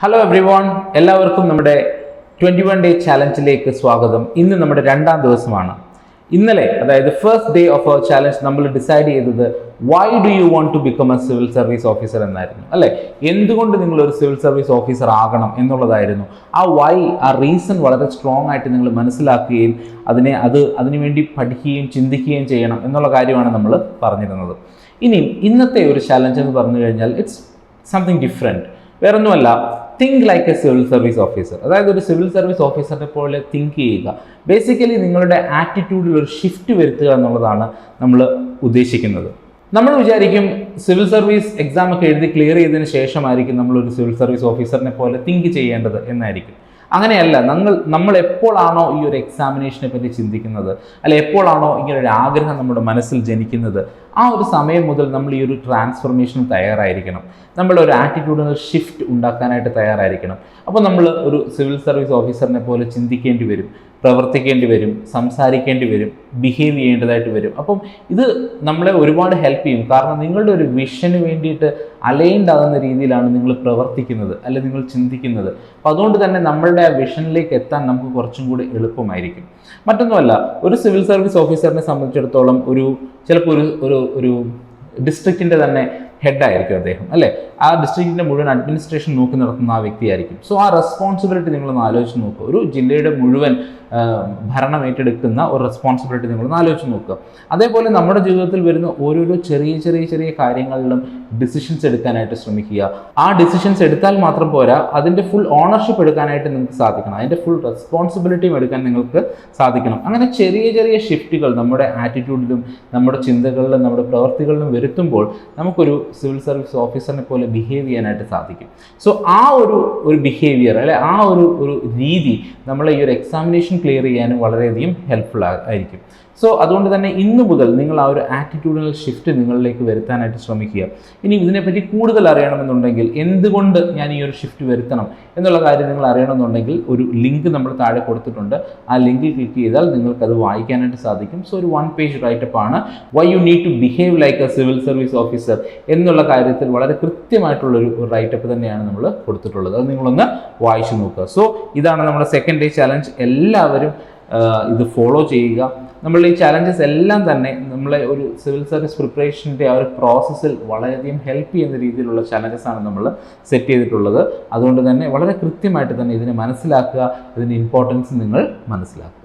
Hello every one, എല്ലാവർക്കും നമ്മുടെ 21 day ചാലഞ്ചിലേക്ക് സ്വാഗതം. ഇന്ന് നമ്മുടെ 2ാം ദിവസമാണ്. ഇന്നലെ, അതായത് first day of our challenge, നമ്മൾ ഡിസൈഡ് ചെയ്തത് why do you want to become a civil service officer എന്നായിരുന്നു, അല്ലേ? എന്തുകൊണ്ട് നിങ്ങൾ ഒരു സിവിൽ സർവീസ് ഓഫീസർ ആകണം എന്നുള്ളതായിരുന്നു. ആ വൈ, ആ റീസൺ വളരെ സ്ട്രോങ് ആയിട്ട് നിങ്ങൾ മനസ്സിലാക്കുകയും അതിനുവേണ്ടി പഠിക്കുകയും ചിന്തിക്കുകയും ചെയ്യണം എന്നുള്ള കാര്യമാണ് നമ്മൾ പറഞ്ഞിരുന്നത്. ഇനിയും ഇന്നത്തെ ഒരു ചാലഞ്ച് എന്ന് പറഞ്ഞു കഴിഞ്ഞാൽ ഇറ്റ്സ് സംതിങ് ഡിഫറെൻറ്റ്. വേറൊന്നുമല്ല, think like a civil service officer. അതായത് ഒരു സിവിൽ സർവീസ് ഓഫീസറിനെ പോലെ തിങ്ക് ചെയ്യുക. ബേസിക്കലി നിങ്ങളുടെ ആറ്റിറ്റ്യൂഡിൽ ഒരു ഷിഫ്റ്റ് വരുത്തുക എന്നുള്ളതാണ് നമ്മൾ ഉദ്ദേശിക്കുന്നത്. നമ്മൾ വിചാരിക്കും സിവിൽ സർവീസ് എക്സാം ഒക്കെ എഴുതി ക്ലിയർ ചെയ്തതിന് ശേഷമായിരിക്കും നമ്മളൊരു സിവിൽ സർവീസ് ഓഫീസറിനെ പോലെ തിങ്ക് ചെയ്യേണ്ടത് എന്നായിരിക്കും. അങ്ങനെയല്ല. നമ്മൾ എപ്പോഴാണോ ഈ ഒരു എക്സാമിനേഷനെ പറ്റി ചിന്തിക്കുന്നത്, അല്ലെ എപ്പോഴാണോ ഇങ്ങനൊരു ആഗ്രഹം നമ്മുടെ മനസ്സിൽ ജനിക്കുന്നത്, ആ ഒരു സമയം മുതൽ നമ്മൾ ഈ ഒരു ട്രാൻസ്ഫോർമേഷൻ തയ്യാറായിരിക്കണം. നമ്മളുടെ ഒരു ആറ്റിറ്റ്യൂഡിൽ ഷിഫ്റ്റ് ഉണ്ടാക്കാനായിട്ട് തയ്യാറായിരിക്കണം. അപ്പോൾ നമ്മൾ ഒരു സിവിൽ സർവീസ് ഓഫീസറിനെ പോലെ ചിന്തിക്കേണ്ടി വരും, പ്രവർത്തിക്കേണ്ടി വരും, സംസാരിക്കേണ്ടി വരും, ബിഹേവ് ചെയ്യേണ്ടതായിട്ട് വരും. അപ്പം ഇത് നമ്മളെ ഒരുപാട് ഹെൽപ്പ് ചെയ്യും. കാരണം നിങ്ങളുടെ ഒരു വിഷന് വേണ്ടിയിട്ട് അലൈൻഡ് ആകുന്ന രീതിയിലാണ് നിങ്ങൾ പ്രവർത്തിക്കുന്നത്, അല്ലെങ്കിൽ നിങ്ങൾ ചിന്തിക്കുന്നത്. അപ്പോൾ അതുകൊണ്ട് തന്നെ നമ്മളുടെ ആ വിഷനിലേക്ക് എത്താൻ നമുക്ക് കുറച്ചും കൂടി എളുപ്പമായിരിക്കും. മറ്റൊന്നുമല്ല, ഒരു സിവിൽ സർവീസ് ഓഫീസറിനെ സംബന്ധിച്ചിടത്തോളം ചിലപ്പോൾ ഒരു ഡിസ്ട്രിക്റ്റിൻ്റെ തന്നെ ഹെഡായിരിക്കും അദ്ദേഹം, അല്ലേ? ആ ഡിസ്ട്രിക്റ്റിൻ്റെ മുഴുവൻ അഡ്മിനിസ്ട്രേഷൻ നോക്കി നടത്തുന്ന ആ വ്യക്തിയായിരിക്കും. സോ ആ റെസ്പോൺസിബിലിറ്റി നിങ്ങളൊന്ന് ആലോചിച്ച് നോക്കുക. ഒരു ജില്ലയുടെ മുഴുവൻ ഭരണം ഏറ്റെടുക്കുന്ന ഒരു റെസ്പോൺസിബിലിറ്റി നിങ്ങളൊന്ന് ആലോചിച്ച് നോക്കുക. അതേപോലെ നമ്മുടെ ജീവിതത്തിൽ വരുന്ന ഓരോരോ ചെറിയ കാര്യങ്ങളിലും ഡിസിഷൻസ് എടുക്കാനായിട്ട് ശ്രമിക്കുക. ആ ഡിസിഷൻസ് എടുത്താൽ മാത്രം പോരാ, അതിൻ്റെ ഫുൾ ഓണർഷിപ്പ് എടുക്കാനായിട്ട് നിങ്ങൾക്ക് സാധിക്കണം. അതിൻ്റെ ഫുൾ റെസ്പോൺസിബിലിറ്റിയും എടുക്കാൻ നിങ്ങൾക്ക് സാധിക്കണം. അങ്ങനെ ചെറിയ ഷിഫ്റ്റുകൾ നമ്മുടെ ആറ്റിറ്റ്യൂഡിലും നമ്മുടെ ചിന്തകളിലും നമ്മുടെ പ്രവർത്തികളിലും വരുത്തുമ്പോൾ നമുക്കൊരു സിവിൽ സർവീസ് ഓഫീസറിനെ പോലെ ബിഹേവ് ചെയ്യാനായിട്ട് സാധിക്കും. സോ ആ ഒരു ബിഹേവിയർ, അല്ലെ ആ ഒരു രീതി നമ്മളെ ഈ ഒരു എക്സാമിനേഷൻ ക്ലിയർ ചെയ്യാനും വളരെയധികം ഹെൽപ്ഫുൾ ആയിരിക്കും. സോ അതുകൊണ്ട് തന്നെ ഇന്നു മുതൽ നിങ്ങൾ ആ ഒരു ആറ്റിറ്റ്യൂഡിനൽ ഷിഫ്റ്റ് നിങ്ങളിലേക്ക് വരുത്താനായിട്ട് ശ്രമിക്കുക. ഇനി ഇതിനെപ്പറ്റി കൂടുതൽ അറിയണമെന്നുണ്ടെങ്കിൽ, എന്തുകൊണ്ട് ഞാൻ ഈ ഒരു ഷിഫ്റ്റ് വരുത്തണം എന്നുള്ള കാര്യം നിങ്ങൾ അറിയണമെന്നുണ്ടെങ്കിൽ, ഒരു ലിങ്ക് നമ്മൾ താഴെ കൊടുത്തിട്ടുണ്ട്. ആ ലിങ്കിൽ ക്ലിക്ക് ചെയ്താൽ നിങ്ങൾക്കത് വായിക്കാനായിട്ട് സാധിക്കും. സോ ഒരു 1 പേജ് റൈറ്റപ്പ് ആണ്. Why you need to behave like a civil service officer എന്നുള്ള കാര്യത്തിൽ വളരെ കൃത്യമായിട്ടുള്ളൊരു റൈറ്റപ്പ് തന്നെയാണ് നമ്മൾ കൊടുത്തിട്ടുള്ളത്. അത് നിങ്ങളൊന്ന് വായിച്ചു നോക്കുക. സോ ഇതാണ് നമ്മുടെ 2nd ഡേ ചാലഞ്ച്. എല്ലാവരും ഇത് ഫോളോ ചെയ്യുക. നമ്മൾ ഈ ചാലഞ്ചസ് എല്ലാം തന്നെ നമ്മളെ ഒരു സിവിൽ സർവീസ് പ്രിപ്പറേഷൻ്റെ ആ ഒരു പ്രോസസ്സിൽ വളരെയധികം ഹെൽപ്പ് ചെയ്യുന്ന രീതിയിലുള്ള ചാലഞ്ചസാണ് നമ്മൾ സെറ്റ് ചെയ്തിട്ടുള്ളത്. അതുകൊണ്ട് തന്നെ വളരെ കൃത്യമായിട്ട് തന്നെ ഇതിനെ മനസ്സിലാക്കുക, ഇതിൻ്റെ ഇമ്പോർട്ടൻസ് നിങ്ങൾ മനസ്സിലാക്കുക.